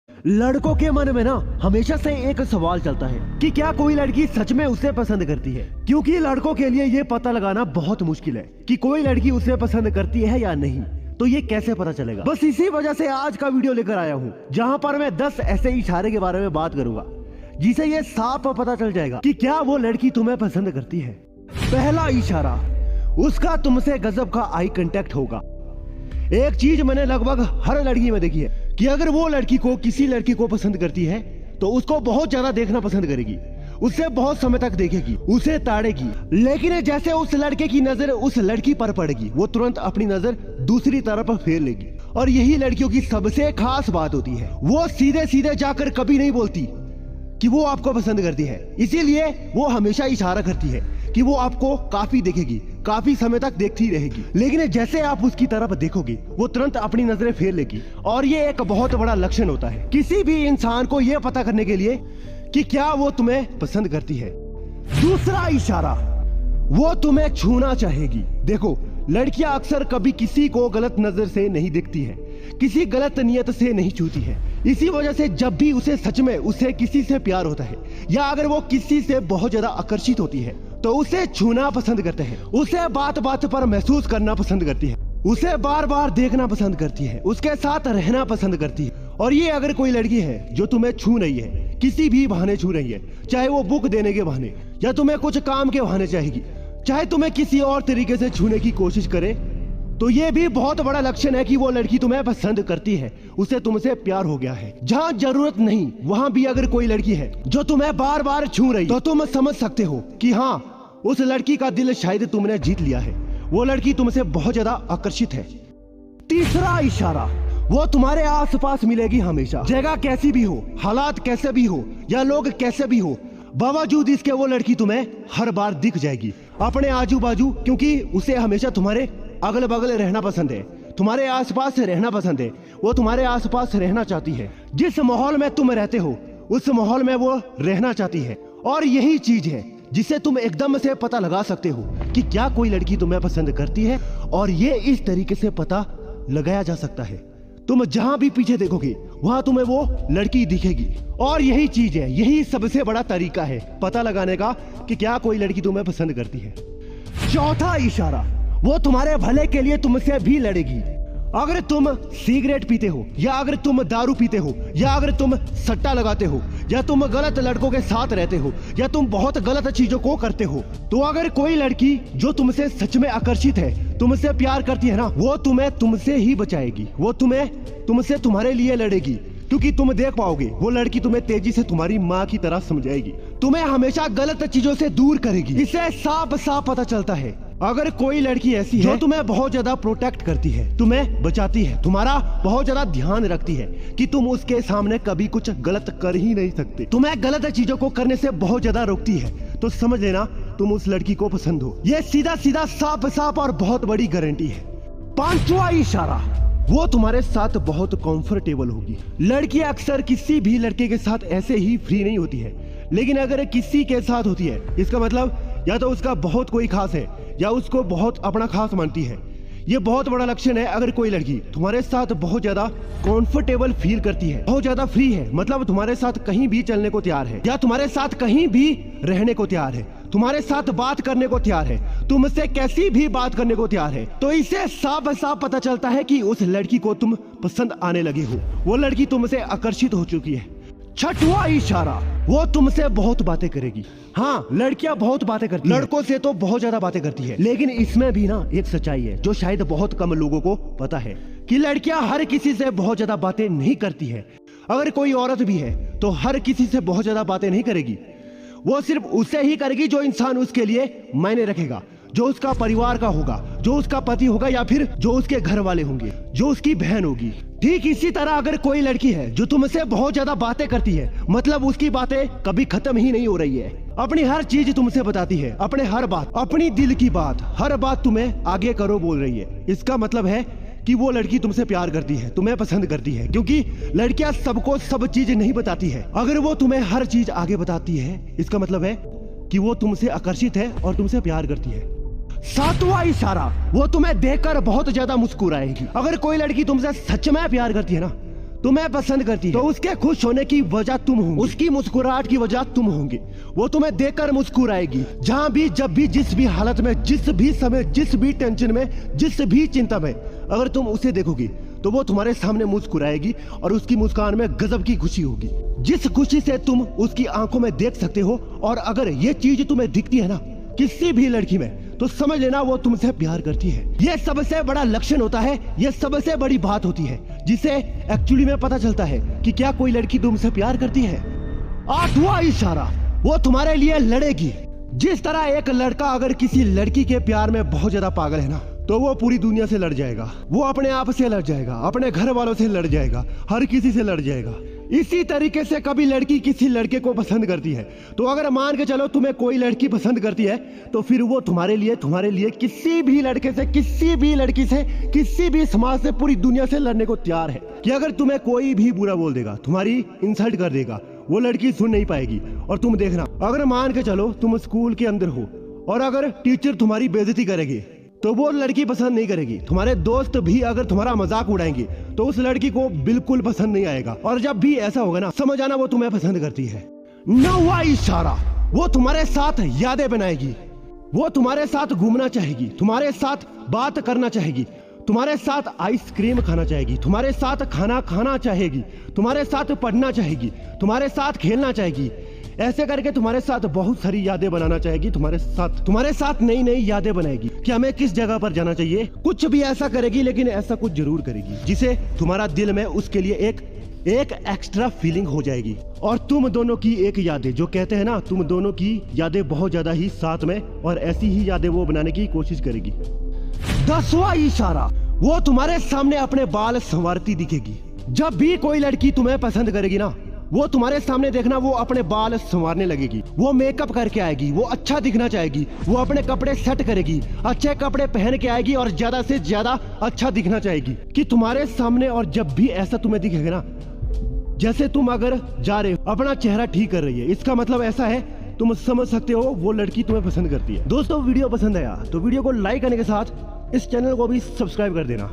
लड़कों के मन में ना हमेशा से एक सवाल चलता है कि क्या कोई लड़की सच में उसे पसंद करती है, क्योंकि लड़कों के लिए ये पता लगाना बहुत मुश्किल है कि कोई लड़की उसे पसंद करती है या नहीं। तो ये कैसे पता चलेगा? बस इसी वजह से आज का वीडियो लेकर आया हूँ, जहाँ पर मैं 10 ऐसे इशारे के बारे में बात करूंगा जिसे ये साफ पता चल जाएगा कि क्या वो लड़की तुम्हें पसंद करती है। पहला इशारा, उसका तुमसे गजब का आई कांटेक्ट होगा। एक चीज मैंने लगभग हर लड़की में देखी है कि अगर वो लड़की को किसी लड़की को पसंद करती है तो उसको बहुत ज्यादा देखना पसंद करेगी, उससे बहुत समय तक देखेगी, उसे ताड़ेगी। लेकिन जैसे उस लड़के की नजर उस लड़की पर पड़ेगी, वो तुरंत अपनी नजर दूसरी तरफ फेर लेगी। और यही लड़कियों की सबसे खास बात होती है, वो सीधे सीधे जाकर कभी नहीं बोलती कि वो आपको पसंद करती है। इसीलिए वो हमेशा इशारा करती है कि वो आपको काफी देखेगी, काफी समय तक देखती रहेगी। लेकिन जैसे आप उसकी तरफ देखोगे वो तुरंत अपनी नजरें फेर लेगी। और ये एक बहुत बड़ा लक्षण होता है किसी भी इंसान को ये पता करने के लिए कि क्या वो तुम्हें पसंद करती है। दूसरा इशारा, वो तुम्हें छूना चाहेगी। देखो, लड़कियां अक्सर कभी किसी को गलत नजर से नहीं देखती है, किसी गलत नियत से नहीं छूती है। इसी वजह से जब भी उसे सच में उसे किसी से प्यार होता है या अगर वो किसी से बहुत ज्यादा आकर्षित होती है तो उसे छूना पसंद करते हैं, उसे बात बात पर महसूस करना पसंद करती है, उसे बार बार देखना पसंद करती है, उसके साथ रहना पसंद करती है। और ये अगर कोई लड़की है जो तुम्हें छू रही है, किसी भी बहाने छू रही है, चाहे वो बुक देने के बहाने या तुम्हें कुछ काम के बहाने चाहेगी, चाहे तुम्हें किसी और तरीके से छूने की कोशिश करे, तो ये भी बहुत बड़ा लक्षण है कि वो लड़की तुम्हें पसंद करती है, उसे तुमसे प्यार हो गया है। जहाँ जरूरत नहीं वहाँ भी अगर कोई लड़की है जो तुम्हें बार बार छू रही, तो तुम समझ सकते हो कि हाँ, उस लड़की का दिल शायद तुमने जीत लिया है, वो लड़की तुमसे बहुत ज्यादा आकर्षित है। तीसरा इशारा, वो तुम्हारे आसपास मिलेगी हमेशा, जगह कैसी भी हो, हालात कैसे भी हो या लोग कैसे भी हो, बावजूद इसके वो लड़की तुम्हें हर बार दिख जाएगी अपने आजू बाजू, क्योंकि उसे हमेशा तुम्हारे अगल बगल रहना पसंद है, तुम्हारे आसपास रहना पसंद है। वो तुम्हारे आसपास रहना चाहती है, जिस माहौल में तुम रहते हो उस माहौल में वो रहना चाहती है। और यही चीज है जिसे तुम एकदम से पता लगा सकते हो कि क्या कोई लड़की तुम्हें पसंद करती है। और ये इस तरीके से पता लगाया जा सकता है, तुम जहां भी पीछे देखोगे वहां तुम्हें वो लड़की दिखेगी। और यही चीज है, यही सबसे बड़ा तरीका है पता लगाने का कि क्या कोई लड़की तुम्हें पसंद करती है। चौथा इशारा, वो तुम्हारे भले के लिए तुमसे भी लड़ेगी। अगर तुम सिगरेट पीते हो या अगर तुम दारू पीते हो या अगर तुम सट्टा लगाते हो या तुम गलत लड़कों के साथ रहते हो या तुम बहुत गलत चीजों को करते हो, तो अगर कोई लड़की जो तुमसे सच में आकर्षित है, तुमसे प्यार करती है ना, वो तुम्हें तुमसे ही बचाएगी, वो तुमसे तुम्हारे लिए लड़ेगी। क्योंकि तुम देख पाओगे वो लड़की तुम्हें तेजी से तुम्हारी माँ की तरह समझाएगी, तुम्हें हमेशा गलत चीजों से दूर करेगी। इससे साफ साफ पता चलता है अगर कोई लड़की ऐसी है जो तुम्हें बहुत ज्यादा प्रोटेक्ट करती है, तुम्हें बचाती है, तुम्हारा बहुत ज्यादा ध्यान रखती है कि तुम उसके सामने कभी कुछ गलत कर ही नहीं सकते, तुम्हें गलत चीजों को करने से बहुत ज्यादा रोकती है, तो समझ लेना तुम उस लड़की को पसंद हो। ये सीधा सीधा साफ साफ और बहुत बड़ी गारंटी है। पांचवा इशारा, वो तुम्हारे साथ बहुत कंफर्टेबल होगी। लड़कियां अक्सर किसी भी लड़के के साथ ऐसे ही फ्री नहीं होती है, लेकिन अगर किसी के साथ होती है इसका मतलब या तो उसका बहुत कोई खास है या उसको बहुत अपना खास मानती है। ये बहुत बड़ा लक्षण है अगर कोई लड़की तुम्हारे साथ बहुत ज्यादा कंफर्टेबल फील करती है, बहुत ज्यादा फ्री है, मतलब तुम्हारे साथ कहीं भी चलने को तैयार है या तुम्हारे साथ कहीं भी रहने को तैयार है, तुम्हारे साथ बात करने को तैयार है, तुमसे कैसी भी बात करने को तैयार है, तो इससे साफ साफ पता चलता है कि उस लड़की को तुम पसंद आने लगे हो, वो लड़की तुमसे आकर्षित हो चुकी है। छठवां इशारा, वो तुमसे बहुत बातें करेगी। हाँ, लड़कियां बहुत बातें करती हैं, लड़कों से तो बहुत ज्यादा बातें करती है, लेकिन इसमें भी ना एक सच्चाई है जो शायद बहुत कम लोगों को पता है कि लड़कियां हर किसी से बहुत ज्यादा बातें नहीं करती है। अगर कोई औरत भी है तो हर किसी से बहुत ज्यादा बातें नहीं करेगी, वो सिर्फ उससे ही करेगी जो इंसान उसके लिए मायने रखेगा, जो उसका परिवार का होगा, जो उसका पति होगा या फिर जो उसके घर वाले होंगे, जो उसकी बहन होगी। ठीक इसी तरह अगर कोई लड़की है जो तुमसे बहुत ज्यादा बातें करती है, मतलब उसकी बातें कभी खत्म ही नहीं हो रही है, अपनी हर चीज तुमसे बताती है, अपने हर बात, अपनी दिल की बात, हर बात तुम्हें आगे करो बोल रही है, इसका मतलब है कि वो लड़की तुमसे प्यार करती है, तुम्हें पसंद करती है। क्योंकि लड़कियां सबको सब चीज नहीं बताती है, अगर वो तुम्हें हर चीज आगे बताती है इसका मतलब है कि वो तुमसे आकर्षित है और तुमसे प्यार करती है। सातवां इशारा, वो तुम्हें देखकर बहुत ज्यादा मुस्कुराएगी। अगर कोई लड़की तुमसे सच में प्यार करती है ना, तुम्हें पसंद करती है तो उसके खुश होने की वजह तुम हो, उसकी मुस्कुराहट की वजह तुम होंगे। वो तुम्हें देखकर मुस्कुराएगी। जहाँ भी, जब भी, जिस भी हालत में, जिस भी समय, जिस भी टेंशन में, जिस भी चिंता में अगर तुम उसे देखोगी तो वो तुम्हारे सामने मुस्कुराएगी और उसकी मुस्कान में गजब की खुशी होगी, जिस खुशी से तुम उसकी आंखों में देख सकते हो। और अगर ये चीज तुम्हें दिखती है ना किसी भी लड़की में, तो समझ लेना वो तुमसे प्यार करती है। ये सबसे बड़ा लक्षण होता है, ये सबसे बड़ी बात होती है जिसे एक्चुअली में पता चलता है कि क्या कोई लड़की तुमसे प्यार करती है। 8वां इशारा, वो तुम्हारे लिए लड़ेगी। जिस तरह एक लड़का अगर किसी लड़की के प्यार में बहुत ज्यादा पागल है ना, तो वो पूरी दुनिया से लड़ जाएगा, वो अपने आप से लड़ जाएगा, अपने घर वालों से लड़ जाएगा, हर किसी से लड़ जाएगा। इसी तरीके से कभी लड़की किसी लड़के को पसंद करती है, तो अगर मान के चलो तुम्हें कोई लड़की पसंद करती है, तो फिर वो तुम्हारे लिए किसी भी लड़के से, किसी भी लड़की से, किसी भी समाज से, पूरी दुनिया से लड़ने को तैयार है। कि अगर तुम्हें कोई भी बुरा बोल देगा, तुम्हारी इंसल्ट कर देगा, वो लड़की सुन नहीं पाएगी। और तुम देखना, अगर मान के चलो तुम स्कूल के अंदर हो और अगर टीचर तुम्हारी बेइज्जती करेगी, तो वो लड़की पसंद नहीं करेगी। तुम्हारे दोस्त भी अगर तुम्हारा मजाक उड़ाएंगे तो उस लड़की को बिल्कुल पसंद नहीं आएगा। और जब भी ऐसा होगा ना, समझ आना वो तुम्हें पसंद करती है। 9वां इशारा, वो तुम्हारे साथ यादें बनाएगी। वो तुम्हारे साथ घूमना चाहेगी, तुम्हारे साथ बात करना चाहेगी, तुम्हारे साथ आइसक्रीम खाना चाहेगी, तुम्हारे साथ खाना खाना चाहेगी, तुम्हारे साथ पढ़ना चाहेगी, तुम्हारे साथ खेलना चाहेगी। ऐसे करके तुम्हारे साथ बहुत सारी यादें बनाना चाहेगी। तुम्हारे साथ नई नई यादें बनाएगी कि हमें किस जगह पर जाना चाहिए। कुछ भी ऐसा करेगी, लेकिन ऐसा कुछ जरूर करेगी जिसे तुम्हारा दिल में उसके लिए एक एक्स्ट्रा फीलिंग हो जाएगी। और तुम दोनों की एक यादें, जो कहते हैं ना, तुम दोनों की यादें बहुत ज्यादा ही साथ में, और ऐसी ही यादें वो बनाने की कोशिश करेगी। 10वां इशारा, वो तुम्हारे सामने अपने बाल संवारती दिखेगी। जब भी कोई लड़की तुम्हें पसंद करेगी ना, वो तुम्हारे सामने देखना वो अपने बाल संवारने लगेगी, वो मेकअप करके आएगी, वो अच्छा दिखना चाहेगी, वो अपने कपड़े सेट करेगी, अच्छे कपड़े पहन के आएगी और ज्यादा से ज्यादा अच्छा दिखना चाहेगी कि तुम्हारे सामने। और जब भी ऐसा तुम्हें दिखेगा ना, जैसे तुम अगर जा रहे हो, अपना चेहरा ठीक कर रही है, इसका मतलब ऐसा है, तुम समझ सकते हो वो लड़की तुम्हें पसंद करती है। दोस्तों, वीडियो पसंद आया तो वीडियो को लाइक करने के साथ इस चैनल को भी सब्सक्राइब कर देना।